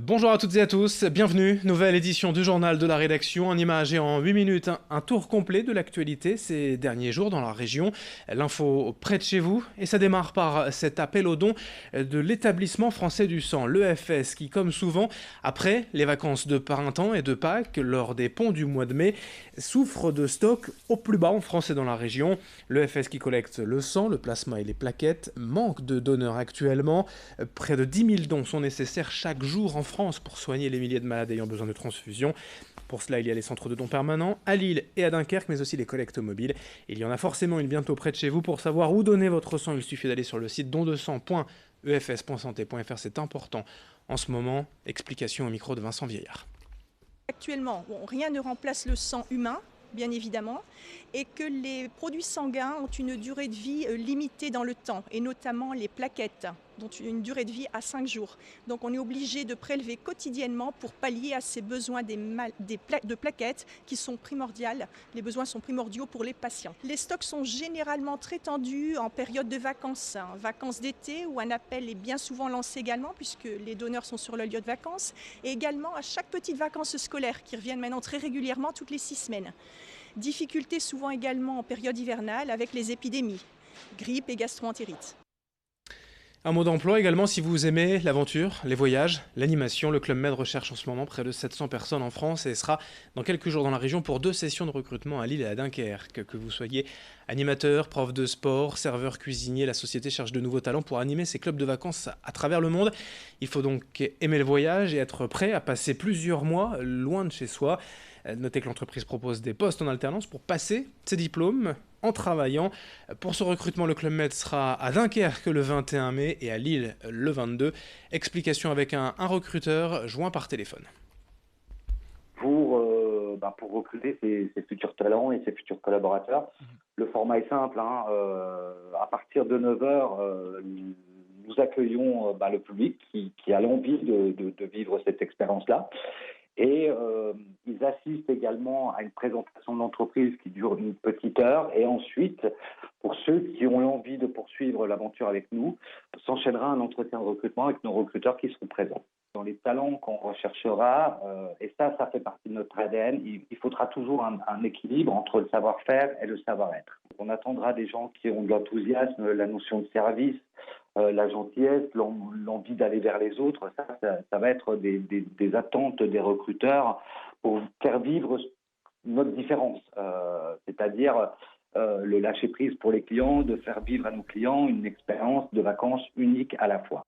Bonjour à toutes et à tous, bienvenue, nouvelle édition du journal de la rédaction, en images et en 8 minutes, un tour complet de l'actualité ces derniers jours dans la région, l'info près de chez vous, et ça démarre par cet appel aux dons de l'établissement français du sang, l'EFS, qui comme souvent, après les vacances de printemps et de Pâques, lors des ponts du mois de mai, souffre de stock au plus bas en France et dans la région. L'EFS qui collecte le sang, le plasma et les plaquettes manque de donneurs actuellement, près de 10 000 dons sont nécessaires chaque jour en France pour soigner les milliers de malades ayant besoin de transfusion. Pour cela, il y a les centres de dons permanents à Lille et à Dunkerque, mais aussi les collectes mobiles. Il y en a forcément une bientôt près de chez vous. Pour savoir où donner votre sang, il suffit d'aller sur le site dondesang.efs.santé.fr. C'est important en ce moment. Explication au micro de Vincent Vieillard. Actuellement, rien ne remplace le sang humain, bien évidemment, et que les produits sanguins ont une durée de vie limitée dans le temps, et notamment les plaquettes, dont une durée de vie à 5 jours. Donc on est obligé de prélever quotidiennement pour pallier à ces besoins de plaquettes qui sont primordiales. Les besoins sont primordiaux pour les patients. Les stocks sont généralement très tendus en période de vacances, vacances d'été, où un appel est bien souvent lancé également, puisque les donneurs sont sur le lieu de vacances, et également à chaque petite vacances scolaires qui reviennent maintenant très régulièrement toutes les 6 semaines. Difficultés souvent également en période hivernale avec les épidémies, grippe et gastro-entérite. Un mot d'emploi également si vous aimez l'aventure, les voyages, l'animation. Le Club Med recherche en ce moment près de 700 personnes en France et sera dans quelques jours dans la région pour 2 sessions de recrutement à Lille et à Dunkerque. Que vous soyez animateur, prof de sport, serveur, cuisinier, la société cherche de nouveaux talents pour animer ses clubs de vacances à travers le monde. Il faut donc aimer le voyage et être prêt à passer plusieurs mois loin de chez soi. Notez que l'entreprise propose des postes en alternance pour passer ses diplômes en travaillant. Pour ce recrutement, le Club Med sera à Dunkerque le 21 mai et à Lille le 22. Explication avec un recruteur joint par téléphone. Pour recruter ses futurs talents et ses futurs collaborateurs, le format est simple. À partir de 9 heures, nous accueillons le public qui a l'envie de vivre cette expérience-là. Et ils assistent également à une présentation de l'entreprise qui dure une petite heure. Et ensuite, pour ceux qui ont l'envie de poursuivre l'aventure avec nous, s'enchaînera un entretien de recrutement avec nos recruteurs qui seront présents. Dans les talents qu'on recherchera, et ça fait partie de notre ADN, il faudra toujours un équilibre entre le savoir-faire et le savoir-être. On attendra des gens qui ont de l'enthousiasme, la notion de service, la gentillesse, l'envie d'aller vers les autres. Ça va être des attentes des recruteurs pour faire vivre notre différence, c'est-à-dire le lâcher-prise pour les clients, de faire vivre à nos clients une expérience de vacances unique à la fois.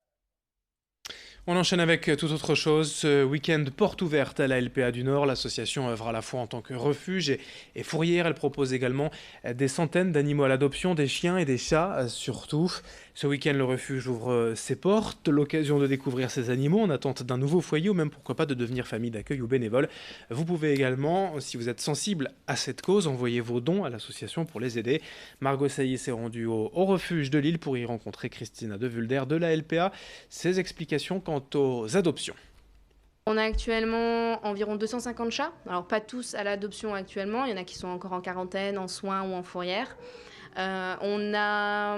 On enchaîne avec toute autre chose. Ce week-end, porte ouverte à la LPA du Nord. L'association œuvre à la fois en tant que refuge et fourrière. Elle propose également des centaines d'animaux à l'adoption, des chiens et des chats surtout. Ce week-end, le refuge ouvre ses portes. L'occasion de découvrir ces animaux en attente d'un nouveau foyer ou même pourquoi pas de devenir famille d'accueil ou bénévole. Vous pouvez également, si vous êtes sensible à cette cause, envoyer vos dons à l'association pour les aider. Margot Sailly s'est rendue au refuge de Lille pour y rencontrer Christina De Vulder de la LPA. Ses explications quant aux adoptions. On a actuellement environ 250 chats. Alors pas tous à l'adoption actuellement, il y en a qui sont encore en quarantaine, en soins ou en fourrière. On a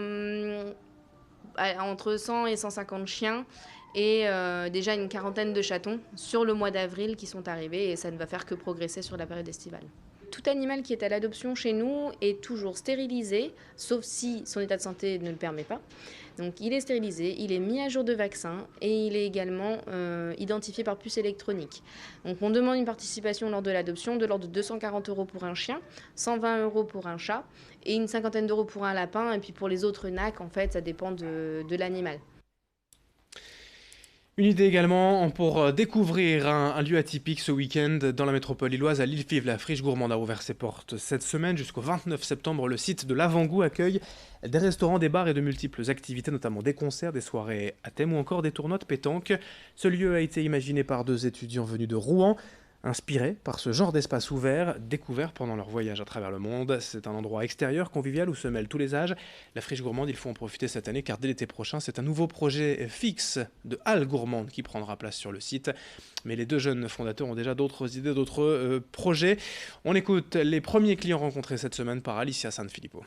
entre 100 et 150 chiens et déjà une quarantaine de chatons sur le mois d'avril qui sont arrivés et ça ne va faire que progresser sur la période estivale. Tout animal qui est à l'adoption chez nous est toujours stérilisé, sauf si son état de santé ne le permet pas. Donc il est stérilisé, il est mis à jour de vaccin et il est également identifié par puce électronique. Donc on demande une participation lors de l'adoption de l'ordre de 240 € pour un chien, 120 € pour un chat et une cinquantaine d'euros pour un lapin. Et puis pour les autres NAC, en fait, ça dépend de l'animal. Une idée également pour découvrir un lieu atypique ce week-end dans la métropole lilloise à Lille-Fives. La Friche Gourmande a ouvert ses portes cette semaine. Jusqu'au 29 septembre, le site de l'Avant-Goût accueille des restaurants, des bars et de multiples activités, notamment des concerts, des soirées à thème ou encore des tournois de pétanque. Ce lieu a été imaginé par 2 étudiants venus de Rouen, inspirés par ce genre d'espace ouvert, découvert pendant leur voyage à travers le monde. C'est un endroit extérieur, convivial, où se mêlent tous les âges. La Friche Gourmande, il faut en profiter cette année, car dès l'été prochain, c'est un nouveau projet fixe de halle gourmande qui prendra place sur le site. Mais les 2 jeunes fondateurs ont déjà d'autres idées, d'autres projets. On écoute les premiers clients rencontrés cette semaine par Alicia Sanfilippo.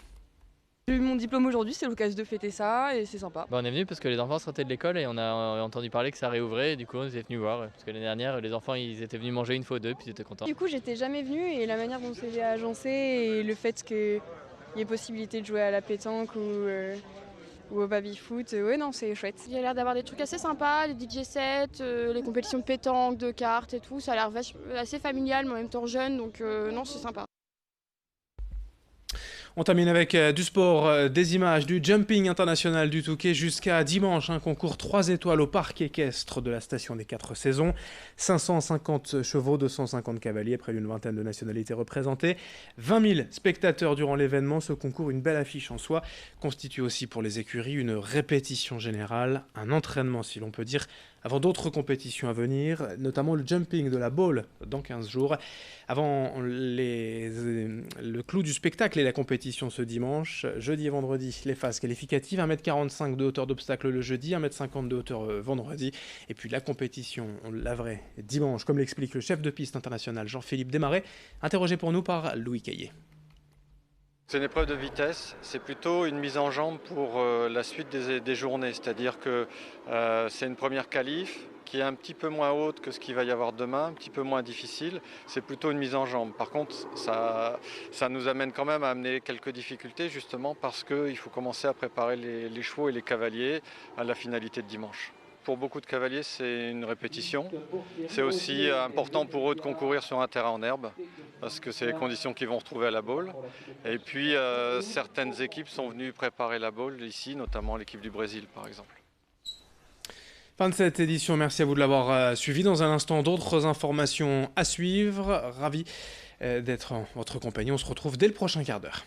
J'ai eu mon diplôme aujourd'hui, c'est l'occasion de fêter ça et c'est sympa. On est venu parce que les enfants sortaient de l'école et on a entendu parler que ça réouvrait et du coup on était venus voir. Parce que l'année dernière, les enfants ils étaient venus manger une fois ou deux puis ils étaient contents. Du coup, j'étais jamais venue et la manière dont c'est agencé et le fait qu'il y ait possibilité de jouer à la pétanque ou au baby-foot, ouais non, c'est chouette. Il y a l'air d'avoir des trucs assez sympas, des DJ sets, les compétitions de pétanque, de cartes et tout. Ça a l'air assez familial mais en même temps jeune, donc non, c'est sympa. On termine avec du sport, des images du jumping international du Touquet jusqu'à dimanche. Un concours 3 étoiles au parc équestre de la station des 4 saisons. 550 chevaux, 250 cavaliers, près d'une vingtaine de nationalités représentées. 20 000 spectateurs durant l'événement. Ce concours, une belle affiche en soi, constitue aussi pour les écuries une répétition générale, un entraînement si l'on peut dire, avant d'autres compétitions à venir, notamment le jumping de la Baule dans 15 jours. Avant le clou du spectacle et la compétition ce dimanche, jeudi et vendredi, les phases qualificatives, 1m45 de hauteur d'obstacle le jeudi, 1m50 de hauteur vendredi, et puis la compétition, on la vraie, dimanche, comme l'explique le chef de piste international Jean-Philippe Desmarais, interrogé pour nous par Louis Caillé. C'est une épreuve de vitesse, c'est plutôt une mise en jambe pour la suite des journées, c'est-à-dire que c'est une première qualif qui est un petit peu moins haute que ce qu'il va y avoir demain, un petit peu moins difficile, c'est plutôt une mise en jambe. Par contre, ça nous amène quand même à amener quelques difficultés justement parce qu'il faut commencer à préparer les chevaux et les cavaliers à la finalité de dimanche. Pour beaucoup de cavaliers, c'est une répétition. C'est aussi important pour eux de concourir sur un terrain en herbe, parce que c'est les conditions qu'ils vont retrouver à la Baule. Et puis, certaines équipes sont venues préparer la Baule ici, notamment l'équipe du Brésil, par exemple. Fin de cette édition, merci à vous de l'avoir suivi. Dans un instant, d'autres informations à suivre. Ravi d'être en votre compagnie. On se retrouve dès le prochain quart d'heure.